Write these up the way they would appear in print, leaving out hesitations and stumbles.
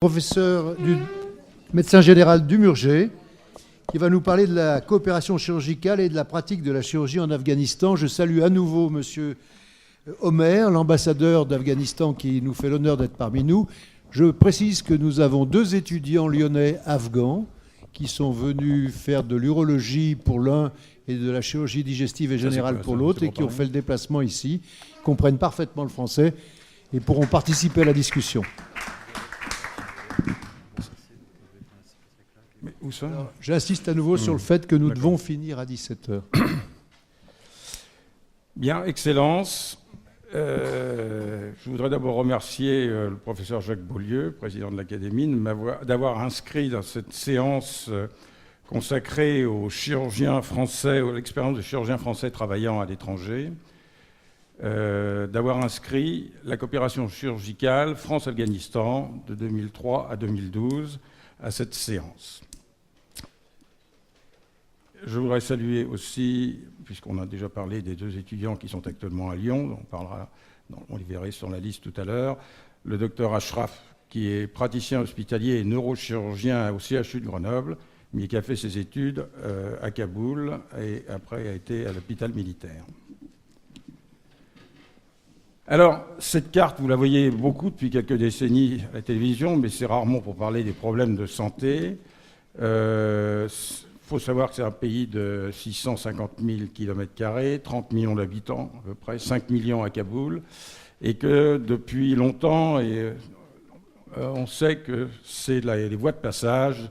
Professeur du médecin général du Murger, qui va nous parler de la coopération chirurgicale et de la pratique de la chirurgie en Afghanistan. Je salue à nouveau Monsieur Omer, l'ambassadeur d'Afghanistan qui nous fait l'honneur d'être parmi nous. Je précise que nous avons deux étudiants lyonnais afghans qui sont venus faire de l'urologie pour l'un et de la chirurgie digestive et générale pour l'autre et qui ont fait le déplacement ici, comprennent parfaitement le français et pourront participer à la discussion. Mais où ça ? J'insiste à nouveau sur le fait que nous devons finir à 17h. Bien, Excellence. Je voudrais d'abord remercier le professeur Jacques Beaulieu, président de l'Académie, d'avoir inscrit dans cette séance consacrée aux chirurgiens français, à l'expérience de chirurgiens français travaillant à l'étranger, d'avoir inscrit la coopération chirurgicale France-Afghanistan de 2003 à 2012 à cette séance. Je voudrais saluer aussi, puisqu'on a déjà parlé des deux étudiants qui sont actuellement à Lyon, on les verra sur la liste tout à l'heure, le docteur Ashraf, qui est praticien hospitalier et neurochirurgien au CHU de Grenoble, mais qui a fait ses études à Kaboul et après a été à l'hôpital militaire. Alors, cette carte, vous la voyez beaucoup depuis quelques décennies à la télévision, mais c'est rarement pour parler des problèmes de santé. Il faut savoir que c'est un pays de 650 000 km², 30 millions d'habitants à peu près, 5 millions à Kaboul, et que depuis longtemps, on sait que c'est les voies de passage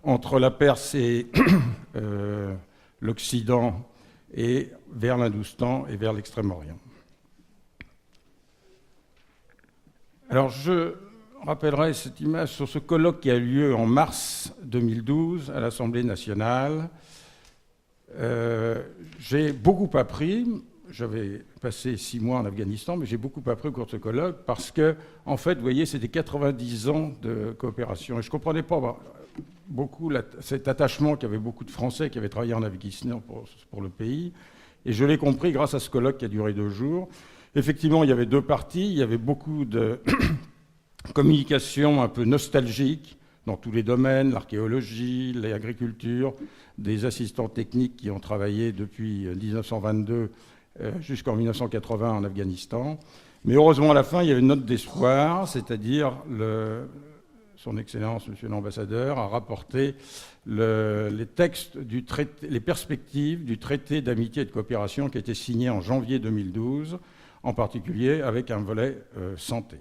entre la Perse et l'Occident et vers l'Hindoustan et vers l'Extrême-Orient. Alors je rappellerai cette image sur ce colloque qui a eu lieu en mars 2012 à l'Assemblée nationale. J'ai beaucoup appris. J'avais passé 6 mois en Afghanistan, mais j'ai beaucoup appris au cours de ce colloque parce que, en fait, vous voyez, c'était 90 ans de coopération. Et je ne comprenais pas beaucoup cet attachement qu'avaient beaucoup de Français qui avaient travaillé en Afghanistan pour le pays. Et je l'ai compris grâce à ce colloque qui a duré 2 jours. Effectivement, il y avait 2 parties. Il y avait beaucoup de communication un peu nostalgique dans tous les domaines, l'archéologie, l'agriculture, des assistants techniques qui ont travaillé depuis 1922 jusqu'en 1980 en Afghanistan. Mais heureusement, à la fin, il y avait une note d'espoir, c'est-à-dire son Excellence, Monsieur l'Ambassadeur, a rapporté les textes du traité, les perspectives du traité d'amitié et de coopération qui a été signé en janvier 2012, en particulier avec un volet santé.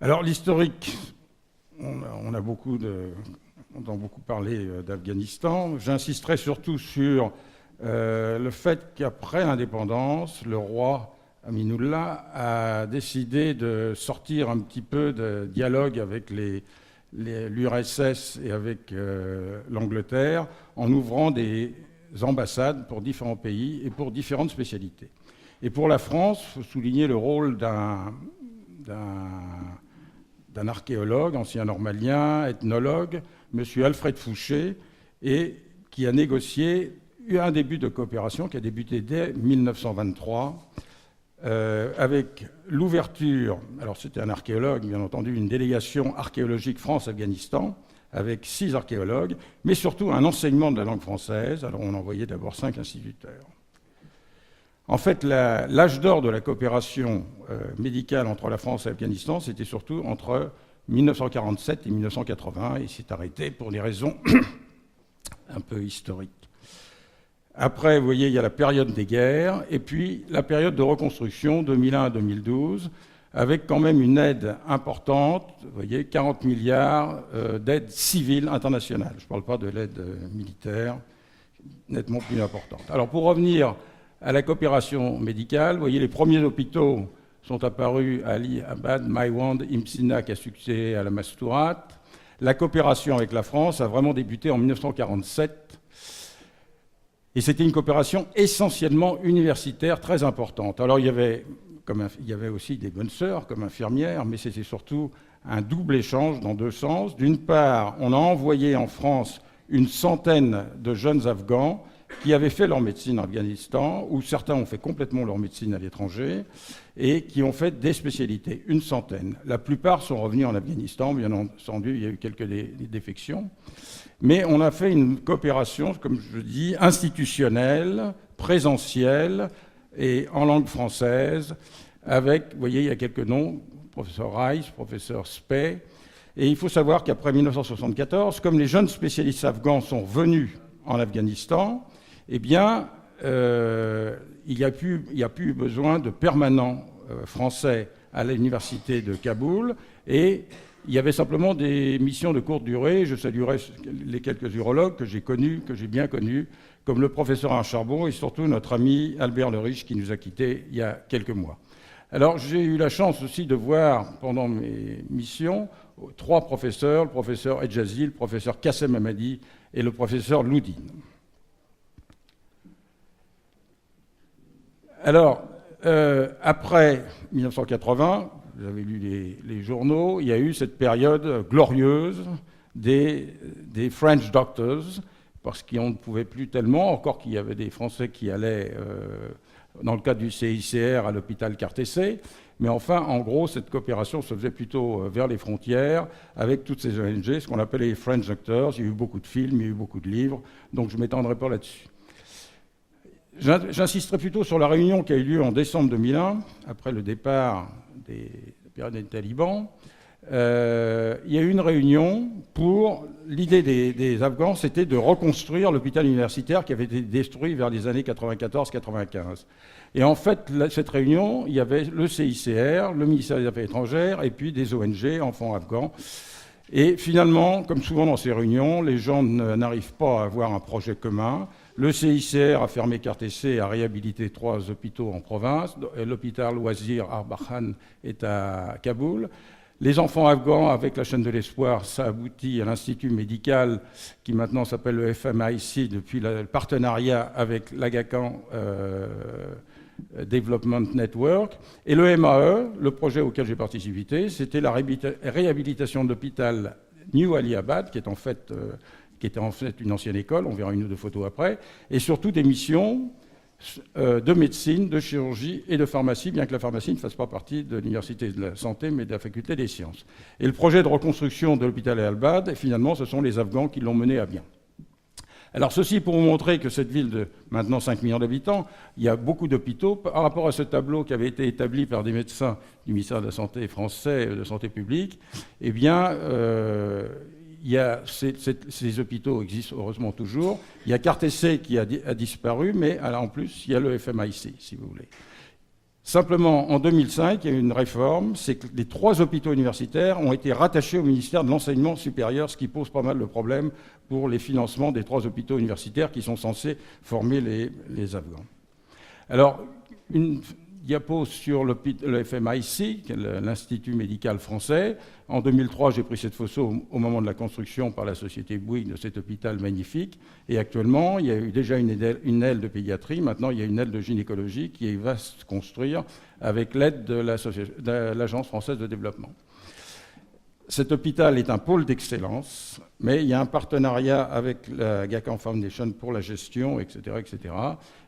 Alors l'historique, on entend beaucoup parler d'Afghanistan. J'insisterai surtout sur le fait qu'après l'indépendance, le roi Aminullah a décidé de sortir un petit peu de dialogue avec l'URSS et avec l'Angleterre en ouvrant des ambassades pour différents pays et pour différentes spécialités. Et pour la France, il faut souligner le rôle d'un archéologue, ancien normalien, ethnologue, M. Alfred Fouché, et qui a négocié un début de coopération qui a débuté dès 1923, avec l'ouverture, alors c'était un archéologue, bien entendu, une délégation archéologique France-Afghanistan, avec 6 archéologues, mais surtout un enseignement de la langue française. Alors on envoyait d'abord 5 instituteurs. En fait, l'âge d'or de la coopération médicale entre la France et l'Afghanistan, c'était surtout entre 1947 et 1980, et s'est arrêté pour des raisons un peu historiques. Après, vous voyez, il y a la période des guerres, et puis la période de reconstruction, 2001 à 2012, avec quand même une aide importante, vous voyez, 40 milliards d'aide civile internationale. Je ne parle pas de l'aide militaire, nettement plus importante. Alors pour revenir à la coopération médicale, vous voyez, les premiers hôpitaux sont apparus à Ali Abad, Maiwand, Imsina, qui a succédé à la Mastourat. La coopération avec la France a vraiment débuté en 1947. Et c'était une coopération essentiellement universitaire très importante. Alors il y avait aussi des bonnes sœurs comme infirmières, mais c'était surtout un double échange dans 2 sens. D'une part, on a envoyé en France une centaine de jeunes Afghans qui avaient fait leur médecine en Afghanistan, ou certains ont fait complètement leur médecine à l'étranger, et qui ont fait des spécialités, une centaine. La plupart sont revenus en Afghanistan, bien entendu, il y a eu quelques défections. Mais on a fait une coopération, comme je dis, institutionnelle, présentielle et en langue française, avec, vous voyez, il y a quelques noms, professeur Rice, professeur Spey. Et il faut savoir qu'après 1974, comme les jeunes spécialistes afghans sont venus en Afghanistan, eh bien, il n'y a plus besoin de permanents français à l'université de Kaboul, et il y avait simplement des missions de courte durée. Je saluerai les quelques urologues que j'ai connus, que j'ai bien connus, comme le professeur Alain Charbon et surtout notre ami Albert Le Riche qui nous a quittés il y a quelques mois. Alors j'ai eu la chance aussi de voir pendant mes missions 3 professeurs, le professeur Edjazi, le professeur Kassem Hamadi et le professeur Loudine. Alors, après 1980, vous avez lu les journaux, il y a eu cette période glorieuse des French doctors, parce qu'on ne pouvait plus tellement, encore qu'il y avait des Français qui allaient, dans le cadre du CICR, à l'hôpital Cartessé. Mais enfin, en gros, cette coopération se faisait plutôt vers les frontières, avec toutes ces ONG, ce qu'on appelait les French doctors. Il y a eu beaucoup de films, il y a eu beaucoup de livres, donc je ne m'étendrai pas là-dessus. J'insisterai plutôt sur la réunion qui a eu lieu en décembre 2001, après le départ des talibans. Il y a eu une réunion pour... L'idée des Afghans, c'était de reconstruire l'hôpital universitaire qui avait été détruit vers les années 94-95. Et en fait, cette réunion, il y avait le CICR, le ministère des Affaires étrangères, et puis des ONG, enfants afghans. Et finalement, comme souvent dans ces réunions, les gens n'arrivent pas à avoir un projet commun. Le CICR a fermé Cartessé et a réhabilité 3 hôpitaux en province. L'hôpital Wazir Arbahan est à Kaboul. Les enfants afghans, avec la chaîne de l'espoir, ça aboutit à l'Institut médical qui maintenant s'appelle le FMIC depuis le partenariat avec l'Aga Khan Development Network. Et le MAE, le projet auquel j'ai participé, c'était la réhabilitation de l'hôpital New Aliabad, qui était en fait une ancienne école, on verra une ou 2 photos après, et surtout des missions de médecine, de chirurgie et de pharmacie, bien que la pharmacie ne fasse pas partie de l'université de la santé, mais de la faculté des sciences. Et le projet de reconstruction de l'hôpital Al-Bad, finalement, ce sont les Afghans qui l'ont mené à bien. Alors ceci pour vous montrer que cette ville de maintenant 5 millions d'habitants, il y a beaucoup d'hôpitaux. Par rapport à ce tableau qui avait été établi par des médecins du ministère de la Santé français, de Santé publique, eh bien... ces hôpitaux existent heureusement toujours. Il y a Cartessé qui a disparu, mais en plus, il y a le FMIC, si vous voulez. Simplement, en 2005, il y a eu une réforme, c'est que les 3 hôpitaux universitaires ont été rattachés au ministère de l'Enseignement supérieur, ce qui pose pas mal de problèmes pour les financements des 3 hôpitaux universitaires qui sont censés former les Afghans. Alors, une diapo sur le FMIC, l'Institut médical français. En 2003, j'ai pris cette photo au moment de la construction par la société Bouygues de cet hôpital magnifique. Et actuellement, il y a eu déjà une aile de pédiatrie. Maintenant, il y a une aile de gynécologie qui va se construire avec l'aide de l'Agence française de développement. Cet hôpital est un pôle d'excellence, mais il y a un partenariat avec la Gacan Foundation pour la gestion, etc., etc.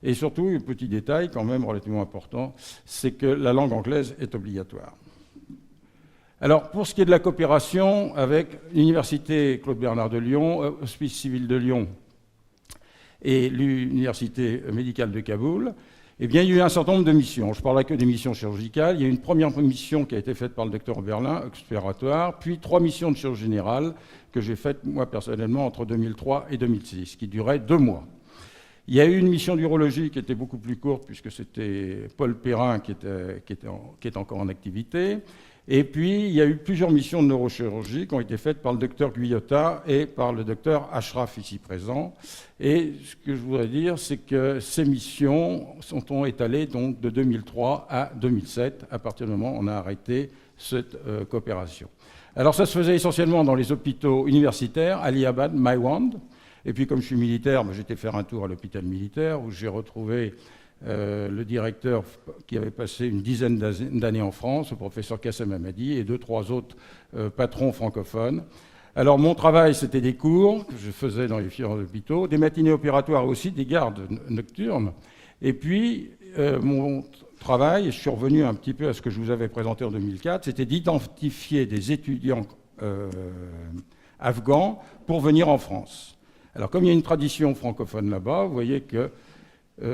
Et surtout, un petit détail quand même relativement important, c'est que la langue anglaise est obligatoire. Alors, pour ce qui est de la coopération avec l'Université Claude Bernard de Lyon, Hospice civil de Lyon et l'Université médicale de Kaboul, eh bien, il y a eu un certain nombre de missions. Je ne parlerai que des missions chirurgicales. Il y a eu une première mission qui a été faite par le docteur Oberlin, exploratoire, puis 3 missions de chirurgie générale que j'ai faites, moi, personnellement, entre 2003 et 2006, qui duraient 2 mois. Il y a eu une mission d'urologie qui était beaucoup plus courte, puisque c'était Paul Perrin qui est encore en activité. Et puis, il y a eu plusieurs missions de neurochirurgie qui ont été faites par le docteur Guyota et par le docteur Ashraf, ici présent. Et ce que je voudrais dire, c'est que ces missions ont étalées donc, de 2003 à 2007, à partir du moment où on a arrêté cette coopération. Alors, ça se faisait essentiellement dans les hôpitaux universitaires, Aliabad, Maiwand. Et puis, comme je suis militaire, j'étais faire un tour à l'hôpital militaire, où j'ai retrouvé le directeur qui avait passé une dizaine d'années en France, le professeur Kassem Hamadi, et 2-3 autres patrons francophones. Alors mon travail, c'était des cours que je faisais dans les différents hôpitaux, des matinées opératoires et aussi des gardes nocturnes. Et puis mon travail, et je suis revenu un petit peu à ce que je vous avais présenté en 2004, c'était d'identifier des étudiants afghans pour venir en France. Alors comme il y a une tradition francophone là-bas, vous voyez que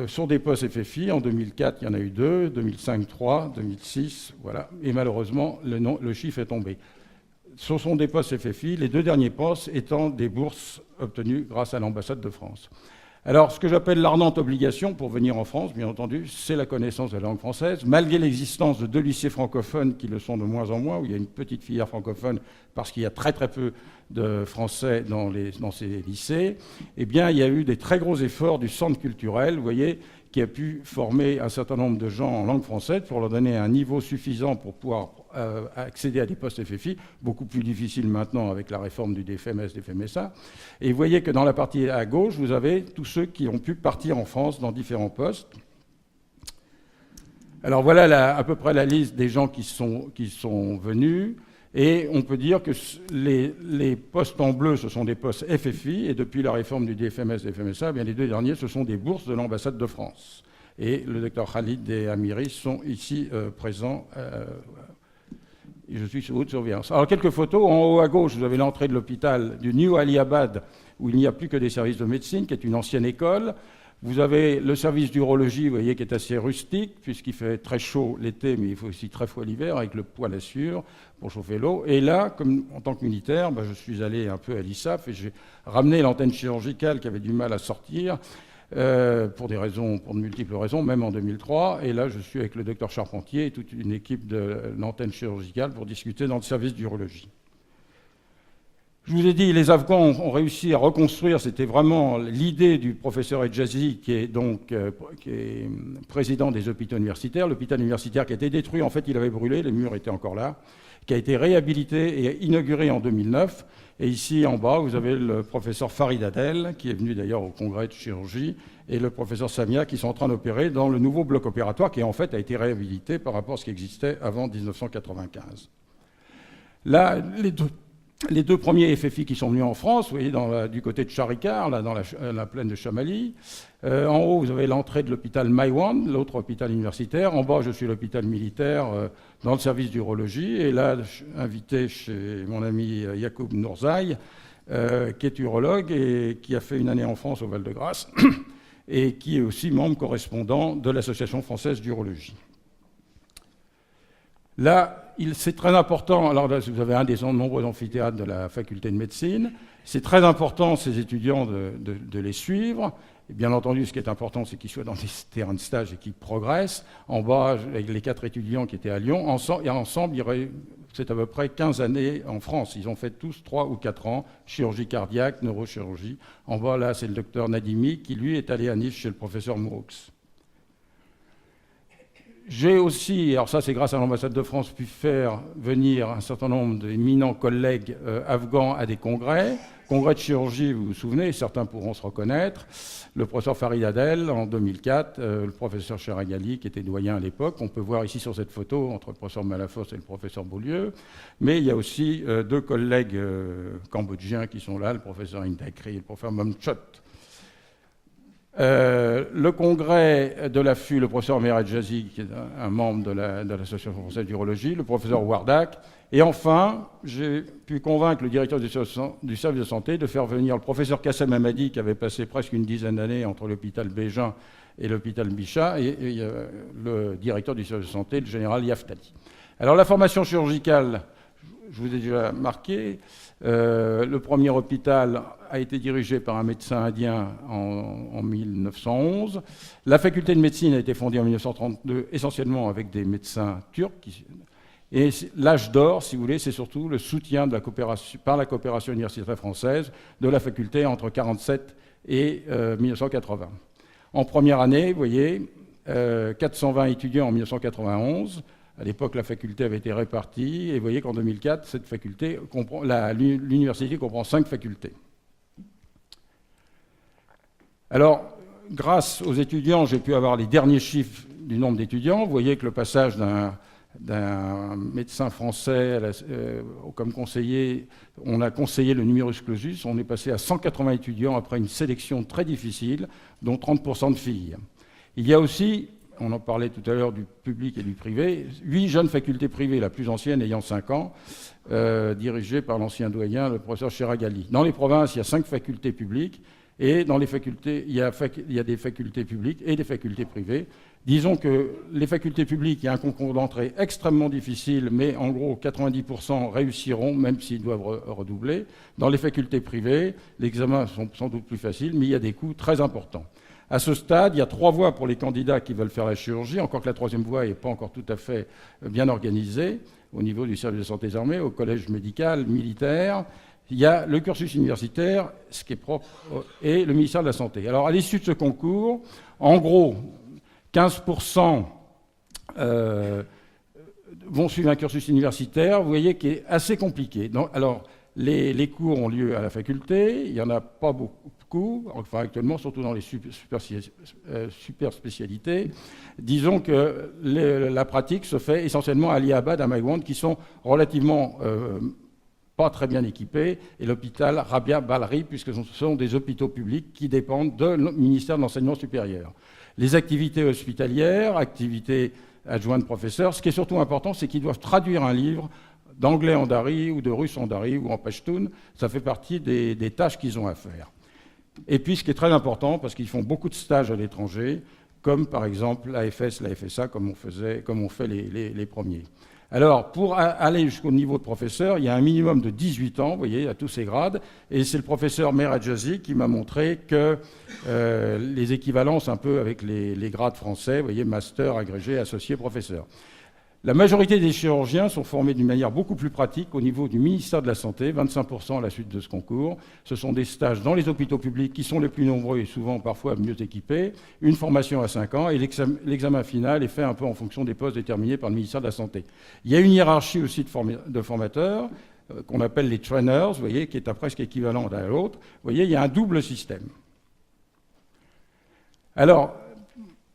sur des postes FFI, en 2004, il y en a eu 2, 2005, 3, 2006, voilà. Et malheureusement, le chiffre est tombé. Ce sont des postes FFI, les 2 derniers postes étant des bourses obtenues grâce à l'ambassade de France. Alors, ce que j'appelle l'ardente obligation pour venir en France, bien entendu, c'est la connaissance de la langue française, malgré l'existence de 2 lycées francophones qui le sont de moins en moins, où il y a une petite filière francophone, parce qu'il y a très très peu de Français dans ces lycées, eh bien, il y a eu des très gros efforts du centre culturel, vous voyez, qui a pu former un certain nombre de gens en langue française pour leur donner un niveau suffisant pour pouvoir accéder à des postes FFI, beaucoup plus difficile maintenant avec la réforme du DFMS, DFMSA. Et vous voyez que dans la partie à gauche, vous avez tous ceux qui ont pu partir en France dans différents postes. Alors voilà à peu près la liste des gens qui sont venus. Et on peut dire que les postes en bleu, ce sont des postes FFI, et depuis la réforme du DFMS, DFMSA, eh bien les 2 derniers, ce sont des bourses de l'ambassade de France. Et le docteur Khalid et Amiri sont ici présents. Je suis sous haute surveillance. Alors, quelques photos. En haut à gauche, vous avez l'entrée de l'hôpital du New Aliabad, où il n'y a plus que des services de médecine, qui est une ancienne école. Vous avez le service d'urologie, vous voyez, qui est assez rustique, puisqu'il fait très chaud l'été, mais il fait aussi très froid l'hiver, avec le poêle à sueur pour chauffer l'eau. Et là, comme en tant que militaire, je suis allé un peu à l'ISAF et j'ai ramené l'antenne chirurgicale qui avait du mal à sortir, pour de multiples raisons, même en 2003. Et là, je suis avec le docteur Charpentier et toute une équipe de l'antenne chirurgicale pour discuter dans le service d'urologie. Je vous ai dit, les Afghans ont réussi à reconstruire, c'était vraiment l'idée du professeur Edjazi, qui est président des hôpitaux universitaires. L'hôpital universitaire qui a été détruit, en fait, il avait brûlé, les murs étaient encore là, qui a été réhabilité et inauguré en 2009. Et ici, en bas, vous avez le professeur Farid Adel, qui est venu d'ailleurs au congrès de chirurgie, et le professeur Samia, qui sont en train d'opérer dans le nouveau bloc opératoire, qui en fait a été réhabilité par rapport à ce qui existait avant 1995. Là, les 2 premiers FFI qui sont venus en France, vous voyez, du côté de Charikar, là, dans la plaine de Chamali. En haut, vous avez l'entrée de l'hôpital Maïwan, l'autre hôpital universitaire. En bas, je suis l'hôpital militaire dans le service d'urologie. Et là, je suis invité chez mon ami Yacoub Nourzaï, qui est urologue et qui a fait une année en France au Val-de-Grâce et qui est aussi membre correspondant de l'Association française d'urologie. Là, c'est très important, alors là, vous avez un des nombreux amphithéâtres de la faculté de médecine, c'est très important, ces étudiants, de les suivre. Et bien entendu, ce qui est important, c'est qu'ils soient dans des terrains de stage et qu'ils progressent. En bas, avec les 4 étudiants qui étaient à Lyon, ensemble, c'est à peu près 15 années en France. Ils ont fait tous 3 ou 4 ans, chirurgie cardiaque, neurochirurgie. En bas, là, c'est le docteur Nadimi, qui, lui, est allé à Nice chez le professeur Mouraux. J'ai aussi, alors ça c'est grâce à l'ambassade de France, pu faire venir un certain nombre d'éminents collègues afghans à des congrès. Congrès de chirurgie, vous vous souvenez, certains pourront se reconnaître. Le professeur Farid Adel en 2004, le professeur Cheragali qui était doyen à l'époque. On peut voir ici sur cette photo entre le professeur Malafos et le professeur Beaulieu. Mais il y a aussi 2 collègues cambodgiens qui sont là, le professeur Indakri et le professeur Momchot. Le congrès de l'AFU, le professeur Mered Jazi, qui est un membre de l'Association française d'urologie, le professeur Wardak. Et enfin, j'ai pu convaincre le directeur du service de santé de faire venir le professeur Kassem Hamadi, qui avait passé presque une dizaine d'années entre l'hôpital Bégin et l'hôpital Bichat, et le directeur du service de santé, le général Yaftali. Alors la formation chirurgicale, je vous ai déjà marqué, le premier hôpital a été dirigé par un médecin indien en 1911. La faculté de médecine a été fondée en 1932, essentiellement avec des médecins turcs. Et l'âge d'or, si vous voulez, c'est surtout le soutien de par la coopération universitaire française de la faculté entre 1947 et 1980. En première année, vous voyez, 420 étudiants en 1991. À l'époque, la faculté avait été répartie, et vous voyez qu'en 2004, cette faculté l'université comprend 5 facultés. Alors, grâce aux étudiants, j'ai pu avoir les derniers chiffres du nombre d'étudiants. Vous voyez que le passage d'un d'un médecin français comme conseiller. On a conseillé le numerus clausus. On est passé à 180 étudiants après une sélection très difficile, dont 30% de filles. Il y a aussi, on en parlait tout à l'heure du public et du privé, 8 jeunes facultés privées, la plus ancienne ayant 5 ans, dirigées par l'ancien doyen, le professeur Chiragali. Dans les provinces, il y a 5 facultés publiques, et dans les facultés, il y a des facultés publiques et des facultés privées. Disons que les facultés publiques, il y a un concours d'entrée extrêmement difficile, mais en gros 90% réussiront, même s'ils doivent redoubler. Dans les facultés privées, les examens sont sans doute plus faciles, mais il y a des coûts très importants. À ce stade, il y a 3 voies pour les candidats qui veulent faire la chirurgie, encore que la 3e voie n'est pas encore tout à fait bien organisée au niveau du service de santé des armées, au collège médical, militaire. Il y a le cursus universitaire, ce qui est propre, et le ministère de la Santé. Alors, à l'issue de ce concours, en gros, 15% vont suivre un cursus universitaire, vous voyez, qui est assez compliqué. Donc, alors, les cours ont lieu à la faculté, il n'y en a pas beaucoup, enfin actuellement, surtout dans les super spécialités. Disons que la pratique se fait essentiellement à Allahabad, à Maiwand, qui sont relativement pas très bien équipés, et l'hôpital Rabia Balri, puisque ce sont des hôpitaux publics qui dépendent du ministère de l'Enseignement supérieur. Les activités hospitalières, activités adjointes professeurs, ce qui est surtout important, c'est qu'ils doivent traduire un livre d'anglais en dari ou de russe en dari ou en pashtun. Ça fait partie des tâches qu'ils ont à faire. Et puis, ce qui est très important, parce qu'ils font beaucoup de stages à l'étranger, comme par exemple l'AFS, la FSA, comme on fait les premiers. Alors, pour aller jusqu'au niveau de professeur, il y a un minimum de 18 ans, vous voyez, à tous ces grades, et c'est le professeur Meradjazi qui m'a montré que les équivalences un peu avec les grades français, vous voyez, master, agrégé, associé, professeur. La majorité des chirurgiens sont formés d'une manière beaucoup plus pratique au niveau du ministère de la Santé, 25% à la suite de ce concours. Ce sont des stages dans les hôpitaux publics qui sont les plus nombreux et souvent parfois mieux équipés, une formation à 5 ans et l'examen final est fait un peu en fonction des postes déterminés par le ministère de la Santé. Il y a une hiérarchie aussi de formateurs qu'on appelle les trainers, vous voyez, qui est presque équivalent l'un à l'autre. Vous voyez, il y a un double système. Alors,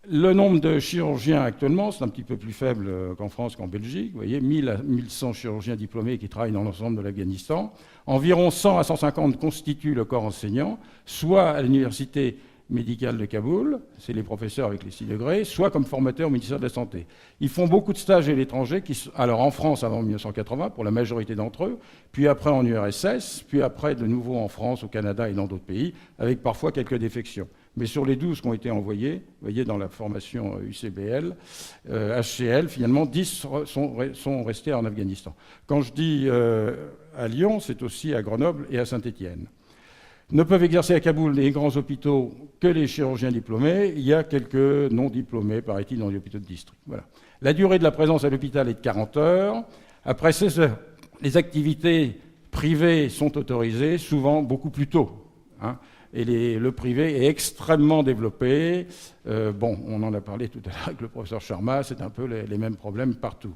le nombre de chirurgiens actuellement, c'est un petit peu plus faible qu'en France qu'en Belgique. Vous voyez, 1000 à 1100 chirurgiens diplômés qui travaillent dans l'ensemble de l'Afghanistan. Environ 100 à 150 constituent le corps enseignant, soit à l'université médicale de Kaboul, c'est les professeurs avec les 6 degrés, soit comme formateurs au ministère de la Santé. Ils font beaucoup de stages à l'étranger, alors en France avant 1980, pour la majorité d'entre eux, puis après en URSS, puis après de nouveau en France, au Canada et dans d'autres pays, avec parfois quelques défections. Mais sur les 12 qui ont été envoyés, vous voyez, dans la formation UCBL, HCL, finalement, 10 sont restés en Afghanistan. Quand je dis à Lyon, c'est aussi à Grenoble et à Saint-Étienne. Ne peuvent exercer à Kaboul les grands hôpitaux que les chirurgiens diplômés. Il y a quelques non-diplômés, paraît-il, dans les hôpitaux de district. Voilà. La durée de la présence à l'hôpital est de 40 heures. Après 16 heures, les activités privées sont autorisées, souvent beaucoup plus tôt. Hein. Et le privé est extrêmement développé. Bon, on en a parlé tout à l'heure avec le professeur Sharma, c'est un peu les mêmes problèmes partout.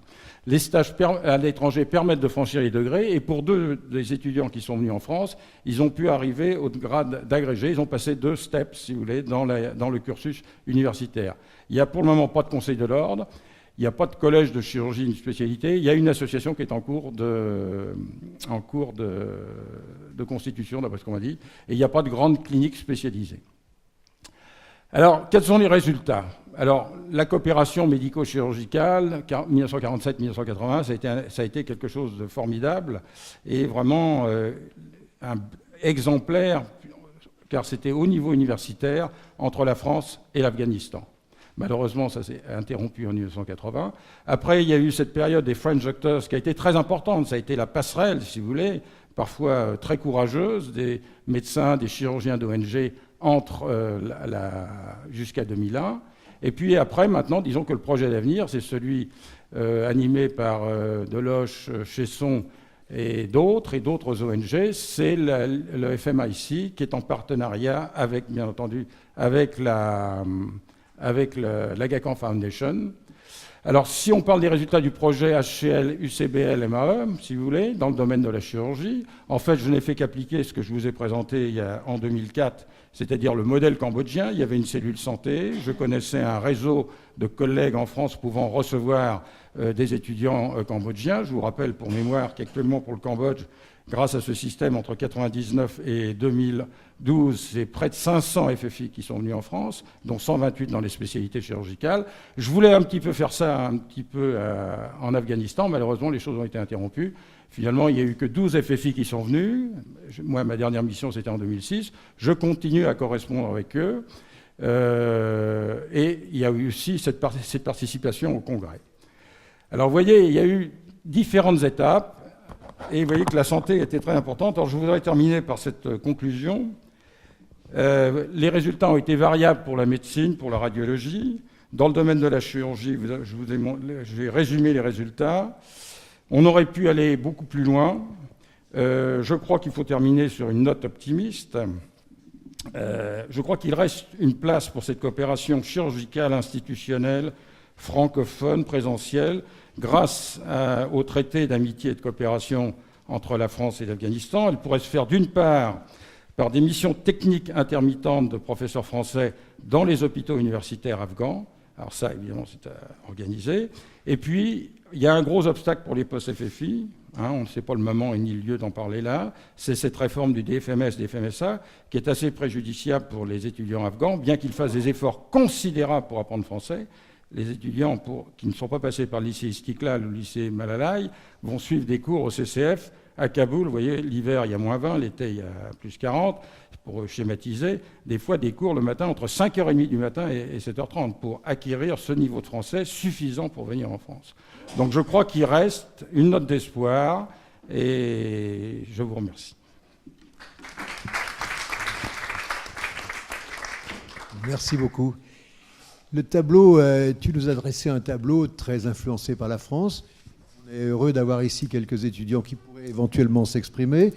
Les stages à l'étranger permettent de franchir les degrés, et pour 2 des étudiants qui sont venus en France, ils ont pu arriver au grade d'agrégé, ils ont passé 2 steps, si vous voulez, dans le cursus universitaire. Il n'y a pour le moment pas de conseil de l'ordre, il n'y a pas de collège de chirurgie, une spécialité. Il y a une association qui est en cours de constitution, d'après ce qu'on m'a dit, et il n'y a pas de grande clinique spécialisée. Alors, quels sont les résultats? Alors, la coopération médico-chirurgicale, 1947-1980, ça a été quelque chose de formidable et vraiment exemplaire, car c'était au niveau universitaire entre la France et l'Afghanistan. Malheureusement, ça s'est interrompu en 1980. Après, il y a eu cette période des French Doctors qui a été très importante. Ça a été la passerelle, si vous voulez, parfois très courageuse, des médecins, des chirurgiens d'ONG jusqu'à 2001. Et puis après, maintenant, disons que le projet d'avenir, c'est celui animé par Deloche, Chesson et d'autres ONG, c'est le FMIC qui est en partenariat avec, bien entendu, avec l'Aga Khan Foundation. Alors, si on parle des résultats du projet HCL, UCBL, MAE, si vous voulez, dans le domaine de la chirurgie, en fait, je n'ai fait qu'appliquer ce que je vous ai présenté en 2004, c'est-à-dire le modèle cambodgien. Il y avait une cellule santé, je connaissais un réseau de collègues en France pouvant recevoir des étudiants cambodgiens. Je vous rappelle pour mémoire qu'actuellement pour le Cambodge, grâce à ce système, entre 1999 et 2012, c'est près de 500 FFI qui sont venus en France, dont 128 dans les spécialités chirurgicales. Je voulais un petit peu faire ça en Afghanistan. Malheureusement, les choses ont été interrompues. Finalement, il n'y a eu que 12 FFI qui sont venus. Moi, ma dernière mission, c'était en 2006. Je continue à correspondre avec eux. Et il y a eu aussi cette participation au congrès. Alors, vous voyez, il y a eu différentes étapes. Et vous voyez que la santé était très importante. Alors, je voudrais terminer par cette conclusion. Les résultats ont été variables pour la médecine, pour la radiologie. Dans le domaine de la chirurgie, je vais résumer les résultats. On aurait pu aller beaucoup plus loin. Je crois qu'il faut terminer sur une note optimiste. Je crois qu'il reste une place pour cette coopération chirurgicale institutionnelle, francophone, présentielle, grâce au traité d'amitié et de coopération entre la France et l'Afghanistan. Elle pourrait se faire d'une part par des missions techniques intermittentes de professeurs français dans les hôpitaux universitaires afghans. Alors ça, évidemment, c'est à organiser. Et puis, il y a un gros obstacle pour les post-FFI. On ne sait pas le moment et ni le lieu d'en parler là. C'est cette réforme du DFMS, DFMSA, qui est assez préjudiciable pour les étudiants afghans, bien qu'ils fassent des efforts considérables pour apprendre français. Les étudiants qui ne sont pas passés par le lycée Istiklal ou le lycée Malalai vont suivre des cours au CCF à Kaboul. Vous voyez, l'hiver, il y a -20, l'été, il y a plus 40, pour schématiser. Des fois, des cours le matin entre 5h30 du matin et 7h30 pour acquérir ce niveau de français suffisant pour venir en France. Donc je crois qu'il reste une note d'espoir et je vous remercie. Merci beaucoup. Le tableau, tu nous as dressé un tableau très influencé par la France. On est heureux d'avoir ici quelques étudiants qui pourraient éventuellement s'exprimer.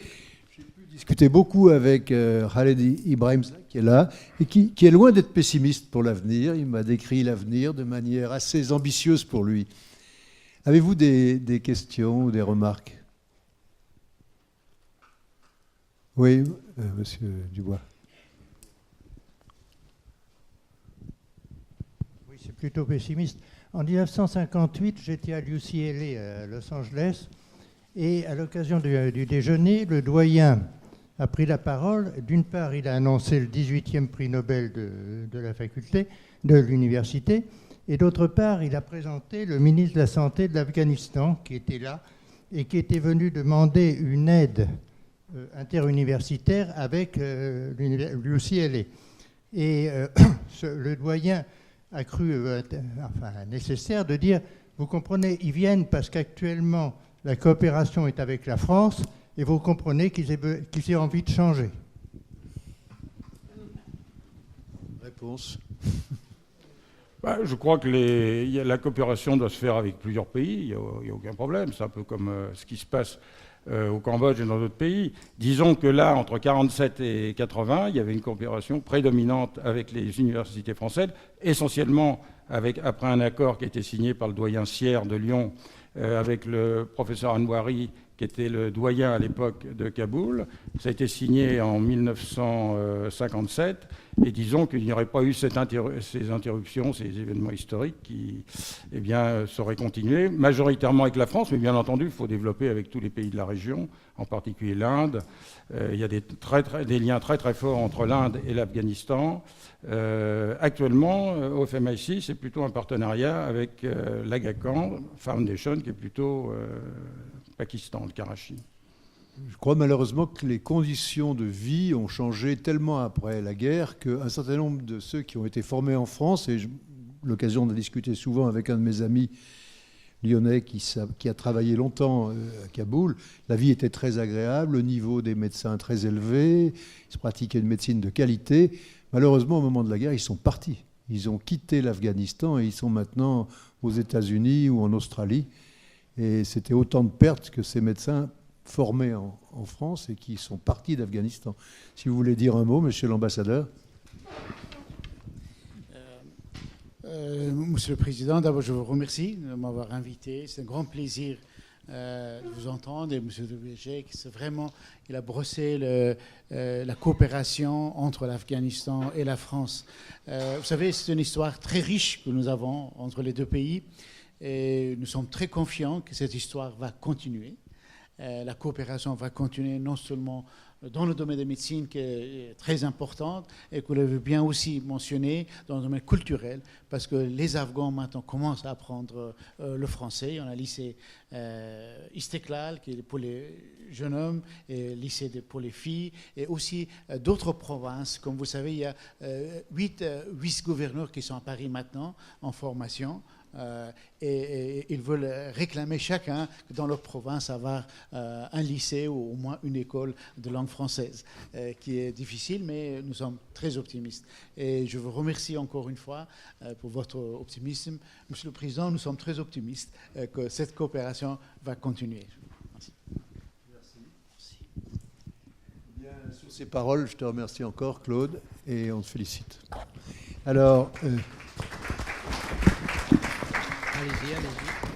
J'ai pu discuter beaucoup avec Khaled Ibrahim, qui est là, et qui est loin d'être pessimiste pour l'avenir. Il m'a décrit l'avenir de manière assez ambitieuse pour lui. Avez-vous des questions ou des remarques? Oui, monsieur Dubois. C'est plutôt pessimiste. En 1958, j'étais à l'UCLA à Los Angeles et à l'occasion du déjeuner, le doyen a pris la parole. D'une part, il a annoncé le 18e prix Nobel de la faculté, de l'université, et d'autre part, il a présenté le ministre de la Santé de l'Afghanistan qui était là et qui était venu demander une aide interuniversitaire avec l'UCLA. Et le doyen a cru nécessaire de dire, vous comprenez, ils viennent parce qu'actuellement la coopération est avec la France et vous comprenez qu'ils aient envie de changer. Réponse. Je crois que la coopération doit se faire avec plusieurs pays, il n'y a aucun problème. C'est un peu comme ce qui se passe au Cambodge et dans d'autres pays. Disons que là, entre 1947 et 1980, il y avait une coopération prédominante avec les universités françaises, essentiellement après un accord qui a été signé par le doyen Sierre de Lyon avec le professeur Anouari, qui était le doyen à l'époque de Kaboul. Ça a été signé en 1957, et disons qu'il n'y aurait pas eu ces interruptions, ces événements historiques qui seraient continués, majoritairement avec la France, mais bien entendu, il faut développer avec tous les pays de la région, en particulier l'Inde. Il y a des liens très très forts entre l'Inde et l'Afghanistan. Actuellement, au FMIC, c'est plutôt un partenariat avec l'Aga Khan Foundation, qui est plutôt Pakistan, le Karachi. Je crois malheureusement que les conditions de vie ont changé tellement après la guerre qu'un certain nombre de ceux qui ont été formés en France, et j'ai l'occasion de discuter souvent avec un de mes amis lyonnais qui a travaillé longtemps à Kaboul, la vie était très agréable, le niveau des médecins très élevé, il se pratiquait une médecine de qualité. Malheureusement, au moment de la guerre, ils sont partis. Ils ont quitté l'Afghanistan et ils sont maintenant aux États-Unis ou en Australie. Et c'était autant de pertes que ces médecins formés en France et qui sont partis d'Afghanistan. Si vous voulez dire un mot, monsieur l'ambassadeur. Monsieur le Président, d'abord je vous remercie de m'avoir invité. C'est un grand plaisir de vous entendre. Et monsieur Dubéjek, c'est vraiment, il a brossé la coopération entre l'Afghanistan et la France. Vous savez, c'est une histoire très riche que nous avons entre les deux pays. Et nous sommes très confiants que cette histoire va continuer. La coopération va continuer non seulement dans le domaine de médecine, qui est très importante, et que vous l'avez bien aussi mentionné, dans le domaine culturel, parce que les Afghans maintenant commencent à apprendre le français. On a le lycée Istiklal, qui est pour les jeunes hommes, et le lycée pour les filles, et aussi d'autres provinces. Comme vous savez, il y a 8 vice-gouverneurs qui sont à Paris maintenant, en formation. Et ils veulent réclamer chacun dans leur province avoir un lycée ou au moins une école de langue française, qui est difficile, mais nous sommes très optimistes. Et je vous remercie encore une fois pour votre optimisme. Monsieur le Président, nous sommes très optimistes que cette coopération va continuer. Merci. Merci. Bien, sur ces paroles, je te remercie encore, Claude, et on te félicite. Alors... Allez-y, allez-y.